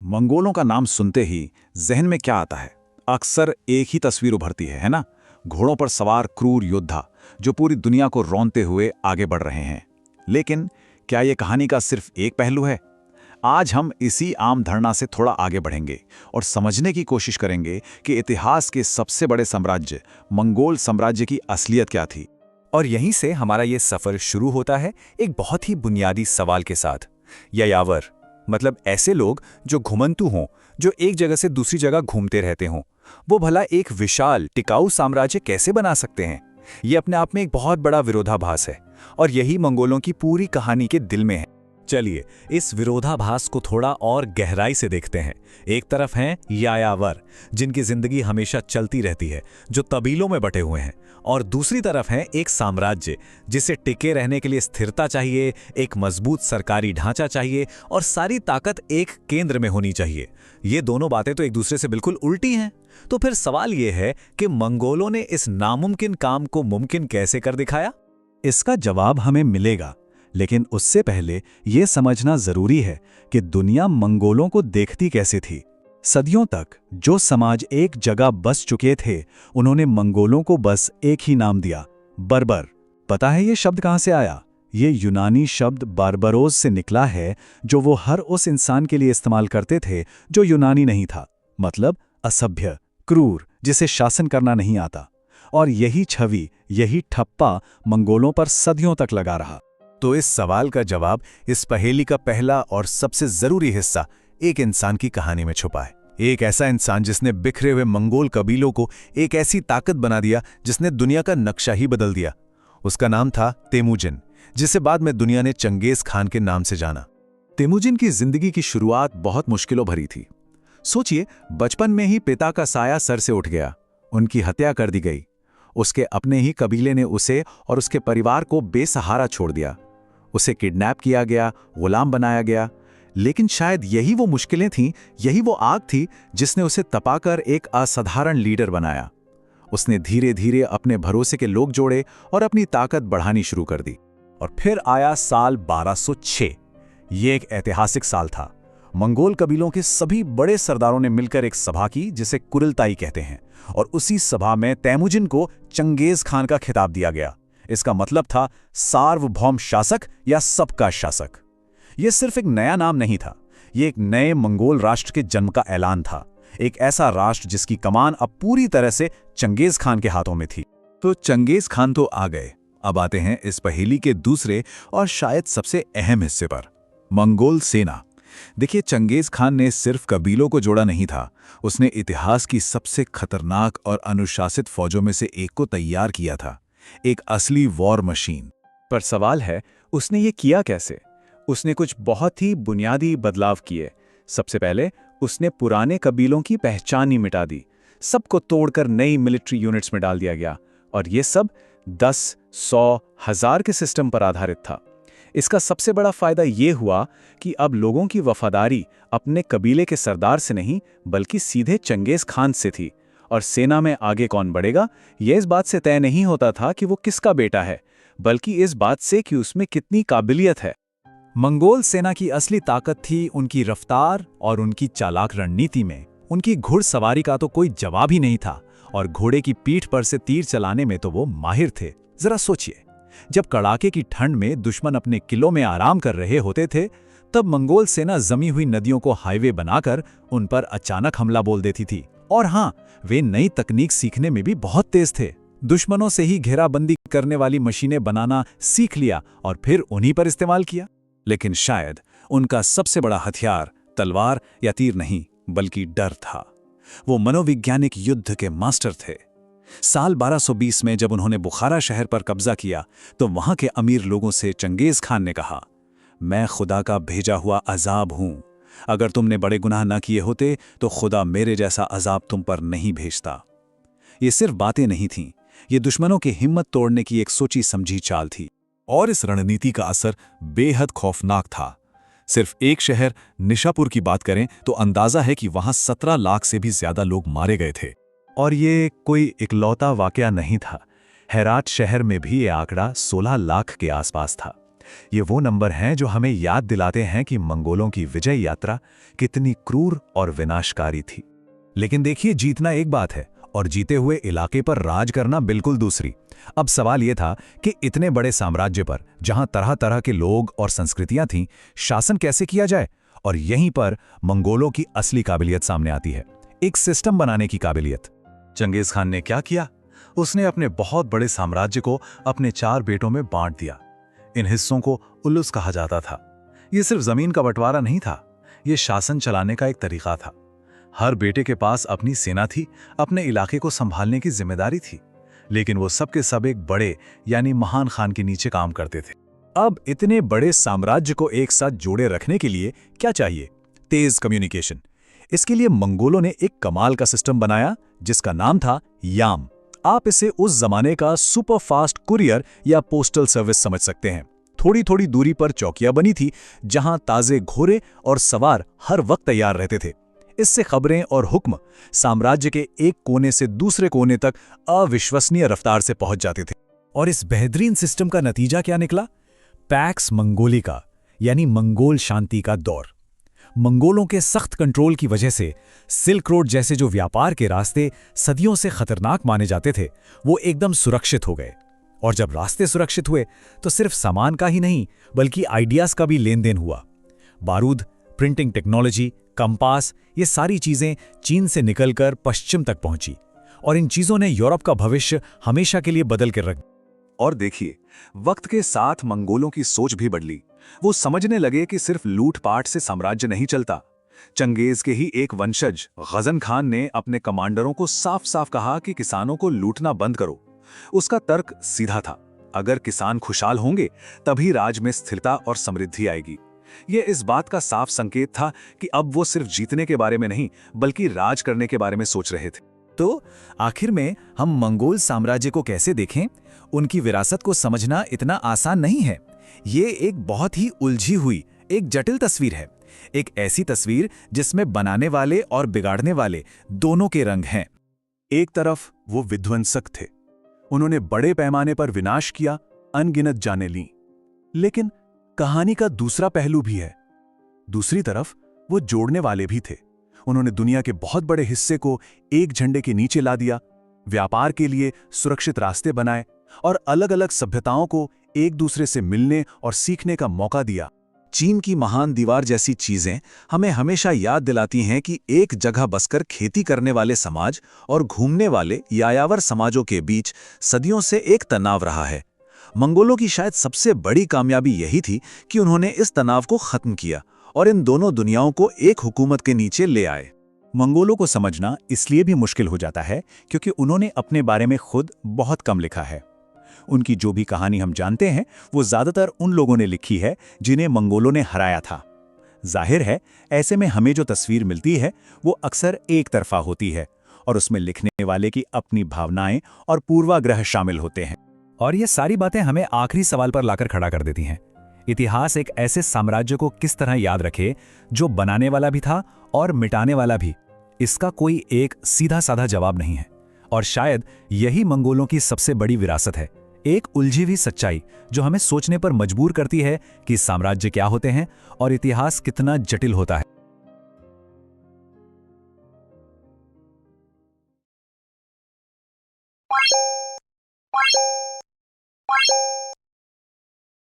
मंगोलों का नाम सुनते ही जहन में क्या आता है? अक्सर एक ही तस्वीर उभरती है ना? घोड़ों पर सवार क्रूर योद्धा जो पूरी दुनिया को रौंदते हुए आगे बढ़ रहे हैं। लेकिन क्या ये कहानी का सिर्फ एक पहलू है? आज हम इसी आम धारणा से थोड़ा आगे बढ़ेंगे और समझने की कोशिश करेंगे कि इतिहास के सबसे बड़े साम्राज्य मंगोल साम्राज्य की असलियत क्या थी। और यहीं से हमारा ये सफर शुरू होता है एक बहुत ही बुनियादी सवाल के साथ। यायावर मतलब ऐसे लोग जो घुमंतु हों, जो एक जगह से दूसरी जगह घूमते रहते हों, वो भला एक विशाल टिकाऊ साम्राज्य कैसे बना सकते हैं? ये अपने आप में एक बहुत बड़ा विरोधाभास है और यही मंगोलों की पूरी कहानी के दिल में है। चलिए इस विरोधाभास को थोड़ा और गहराई से देखते हैं। एक तरफ हैं यायावर, जिनकी जिंदगी हमेशा चलती रहती है, जो कबीलों में बटे हुए हैं, और दूसरी तरफ है एक साम्राज्य जिसे टिके रहने के लिए स्थिरता चाहिए, एक मजबूत सरकारी ढांचा चाहिए और सारी ताकत एक केंद्र में होनी चाहिए। ये दोनों बातें तो एक दूसरे से बिल्कुल उल्टी हैं। तो फिर सवाल ये है कि मंगोलों ने इस नामुमकिन काम को मुमकिन कैसे कर दिखाया? इसका जवाब हमें मिलेगा, लेकिन उससे पहले यह समझना जरूरी है कि दुनिया मंगोलों को देखती कैसे थी। सदियों तक जो समाज एक जगह बस चुके थे, उन्होंने मंगोलों को बस एक ही नाम दिया, बर्बर। पता है ये शब्द कहां से आया? ये यूनानी शब्द बारबरोस से निकला है, जो वो हर उस इंसान के लिए इस्तेमाल करते थे जो यूनानी नहीं था, मतलब असभ्य, क्रूर, जिसे शासन करना नहीं आता। और यही छवि, यही ठप्पा मंगोलों पर सदियों तक लगा रहा। तो इस सवाल का जवाब इस पहेली का पहला और सबसे जरूरी हिस्सा एक इंसान की कहानी में छुपा है। एक ऐसा इंसान जिसने बिखरे हुए मंगोल कबीलों को एक ऐसी ताकत बना दिया जिसने दुनिया का नक्शा ही बदल दिया। उसका नाम था तेमुजिन, जिसे बाद में दुनिया ने चंगेज खान के नाम से जाना। तेमुजिन की जिंदगी की शुरुआत बहुत मुश्किलों भरी थी। सोचिए, बचपन में ही पिता का साया सर से उठ गया, उनकी हत्या कर दी गई। उसके अपने ही कबीले ने उसे और उसके परिवार को बेसहारा छोड़ दिया। उसे किडनैप किया गया, गुलाम बनाया गया। लेकिन शायद यही वो मुश्किलें थीं, यही वो आग थी जिसने उसे तपाकर एक असाधारण लीडर बनाया। उसने धीरे धीरे अपने भरोसे के लोग जोड़े और अपनी ताकत बढ़ानी शुरू कर दी। और फिर आया साल 1206। ये एक ऐतिहासिक साल था। मंगोल कबीलों के सभी बड़े सरदारों ने मिलकर एक सभा की, जिसे कुरिलताई कहते हैं, और उसी सभा में तेमुजिन को चंगेज खान का खिताब दिया गया। इसका मतलब था सार्वभौम शासक या सबका शासक। यह सिर्फ एक नया नाम नहीं था, यह एक नए मंगोल राष्ट्र के जन्म का ऐलान था। एक ऐसा राष्ट्र जिसकी कमान अब पूरी तरह से चंगेज खान के हाथों में थी। तो चंगेज खान तो आ गए। अब आते हैं इस पहेली के दूसरे और शायद सबसे अहम हिस्से पर, मंगोल सेना। देखिए, चंगेज खान ने सिर्फ कबीलों को जोड़ा नहीं था, उसने इतिहास की सबसे खतरनाक और अनुशासित फौजों में से एक को तैयार किया था, एक असली वॉर मशीन। पर सवाल है, उसने ये किया कैसे? उसने कुछ बहुत ही बुनियादी बदलाव किए। सबसे पहले उसने पुराने कबीलों की पहचान ही मिटा दी, सबको तोड़कर नई मिलिट्री यूनिट्स में डाल दिया गया, और ये सब 10, 100, 1000 के सिस्टम पर आधारित था। इसका सबसे बड़ा फायदा ये हुआ कि अब लोगों की वफादारी अपने कबीले के सरदार से नहीं, बल्कि सीधे चंगेज खान से थी। और सेना में आगे कौन बढ़ेगा, यह इस बात से तय नहीं होता था कि वो किसका बेटा है, बल्कि इस बात से कि उसमें कितनी काबिलियत है। मंगोल सेना की असली ताकत थी उनकी रफ्तार और उनकी चालाक रणनीति में। उनकी घुड़सवारी का तो कोई जवाब ही नहीं था, और घोड़े की पीठ पर से तीर चलाने में तो वो माहिर थे। जरा सोचिए, जब कड़ाके की ठंड में दुश्मन अपने किलों में आराम कर रहे होते थे, तब मंगोल सेना जमी हुई नदियों को हाईवे बनाकर उन पर अचानक हमला बोल देती थी। और हाँ, वे नई तकनीक सीखने में भी बहुत तेज थे। दुश्मनों से ही घेराबंदी करने वाली मशीनें बनाना सीख लिया और फिर उन्हीं पर इस्तेमाल किया। लेकिन शायद उनका सबसे बड़ा हथियार तलवार या तीर नहीं, बल्कि डर था। वो मनोवैज्ञानिक युद्ध के मास्टर थे। साल 1220 में जब उन्होंने बुखारा शहर पर कब्जा किया, तो वहां के अमीर लोगों से चंगेज खान ने कहा, मैं खुदा का भेजा हुआ अजाब हूं। अगर तुमने बड़े गुनाह न किए होते तो खुदा मेरे जैसा अजाब तुम पर नहीं भेजता। ये सिर्फ बातें नहीं थीं, ये दुश्मनों की हिम्मत तोड़ने की एक सोची समझी चाल थी। और इस रणनीति का असर बेहद खौफनाक था। सिर्फ एक शहर निशापुर की बात करें तो अंदाजा है कि वहां 17 लाख से भी ज्यादा लोग मारे गए थे। और ये कोई इकलौता वाकया नहीं था। हेरात शहर में भी ये आंकड़ा 16 लाख के आसपास था। ये वो नंबर हैं जो हमें याद दिलाते हैं कि मंगोलों की विजय यात्रा कितनी क्रूर और विनाशकारी थी। लेकिन देखिए, जीतना एक बात है और जीते हुए इलाके पर राज करना बिल्कुल दूसरी। अब सवाल यह था कि इतने बड़े साम्राज्य पर, जहां तरह तरह के लोग और संस्कृतियां थीं, शासन कैसे किया जाए। और यहीं पर मंगोलों की असली काबिलियत सामने आती है, एक सिस्टम बनाने की काबिलियत। चंगेज खान ने क्या किया? उसने अपने बहुत बड़े साम्राज्य को अपने 4 बेटों में बांट दिया। इन हिस्सों को उलुस कहा जाता था। यह सिर्फ जमीन का बंटवारा नहीं था, यह शासन चलाने का एक तरीका था। हर बेटे के पास अपनी सेना थी, अपने इलाके को संभालने की जिम्मेदारी थी, लेकिन वो सब के सब एक बड़े यानी महान खान के नीचे काम करते थे। अब इतने बड़े साम्राज्य को एक साथ जोड़े रखने के लिए क्या चाहिए? तेज कम्युनिकेशन। इसके लिए मंगोलों ने एक कमाल का सिस्टम बनाया जिसका नाम था याम। आप इसे उस जमाने का सुपर फास्ट कुरियर या पोस्टल सर्विस समझ सकते हैं। थोड़ी थोड़ी दूरी पर चौकियां बनी थी जहां ताजे घोड़े और सवार हर वक्त तैयार रहते थे। इससे खबरें और हुक्म साम्राज्य के एक कोने से दूसरे कोने तक अविश्वसनीय रफ्तार से पहुंच जाते थे। और इस बेहतरीन सिस्टम का नतीजा क्या निकला? पैक्स मंगोलिका यानी मंगोल शांति का दौर। मंगोलों के सख्त कंट्रोल की वजह से सिल्क रोड जैसे जो व्यापार के रास्ते सदियों से खतरनाक माने जाते थे, वो एकदम सुरक्षित हो गए। और जब रास्ते सुरक्षित हुए तो सिर्फ सामान का ही नहीं बल्कि आइडियाज का भी लेन देन हुआ। बारूद, प्रिंटिंग टेक्नोलॉजी, कंपास, ये सारी चीजें चीन से निकलकर पश्चिम तक पहुंची और इन चीजों ने यूरोप का भविष्य हमेशा के लिए बदल कर रख। और देखिए, वक्त के साथ मंगोलों की सोच भी बदली। वो समझने लगे कि सिर्फ लूटपाट से साम्राज्य नहीं चलता। चंगेज के ही एक वंशज गजन खान ने अपने कमांडरों को साफ साफ कहा कि किसानों को लूटना बंद करो। उसका तर्क सीधा था, अगर किसान खुशहाल होंगे तभी राज में स्थिरता और समृद्धि आएगी। यह इस बात का साफ संकेत था कि अब वो सिर्फ जीतने के बारे में नहीं बल्कि राज करने के बारे में सोच रहे थे। तो आखिर में हम मंगोल साम्राज्य को कैसे देखें? उनकी विरासत को समझना इतना आसान नहीं है। ये एक बहुत ही उलझी हुई, एक जटिल तस्वीर है। एक ऐसी तस्वीर जिसमें बनाने वाले और बिगाड़ने वाले दोनों के रंग हैं। एक तरफ वो विध्वंसक थे, उन्होंने बड़े पैमाने पर विनाश किया, अनगिनत जानें लीं। लेकिन कहानी का दूसरा पहलू भी है। दूसरी तरफ वो जोड़ने वाले भी थे। उन्होंने दुनिया के बहुत बड़े हिस्से को एक झंडे के नीचे ला दिया, व्यापार के लिए सुरक्षित रास्ते बनाए और अलग अलग सभ्यताओं को एक दूसरे से मिलने और सीखने का मौका दिया। चीन की महान दीवार जैसी चीजें हमें हमेशा याद दिलाती हैं कि एक जगह बसकर खेती करने वाले समाज और घूमने वाले यायावर समाजों के बीच सदियों से एक तनाव रहा है। मंगोलों की शायद सबसे बड़ी कामयाबी यही थी कि उन्होंने इस तनाव को खत्म किया और इन दोनों दुनियाओं को एक हुकूमत के नीचे ले आए। मंगोलों को समझना इसलिए भी मुश्किल हो जाता है क्योंकि उन्होंने अपने बारे में खुद बहुत कम लिखा है। उनकी जो भी कहानी हम जानते हैं वो ज्यादातर उन लोगों ने लिखी है जिन्हें मंगोलों ने हराया था। जाहिर है, ऐसे में हमें जो तस्वीर मिलती है वो अक्सर एक तरफा होती है और उसमें लिखने वाले की अपनी भावनाएं और पूर्वाग्रह शामिल होते हैं। और ये सारी बातें हमें आखिरी सवाल पर लाकर खड़ा कर देती हैं। इतिहास एक ऐसे साम्राज्य को किस तरह याद रखे जो बनाने वाला भी था और मिटाने वाला भी? इसका कोई एक सीधा साधा जवाब नहीं है और शायद यही मंगोलों की सबसे बड़ी विरासत है, एक उलझी हुई सच्चाई जो हमें सोचने पर मजबूर करती है कि साम्राज्य क्या होते हैं और इतिहास कितना जटिल होता है।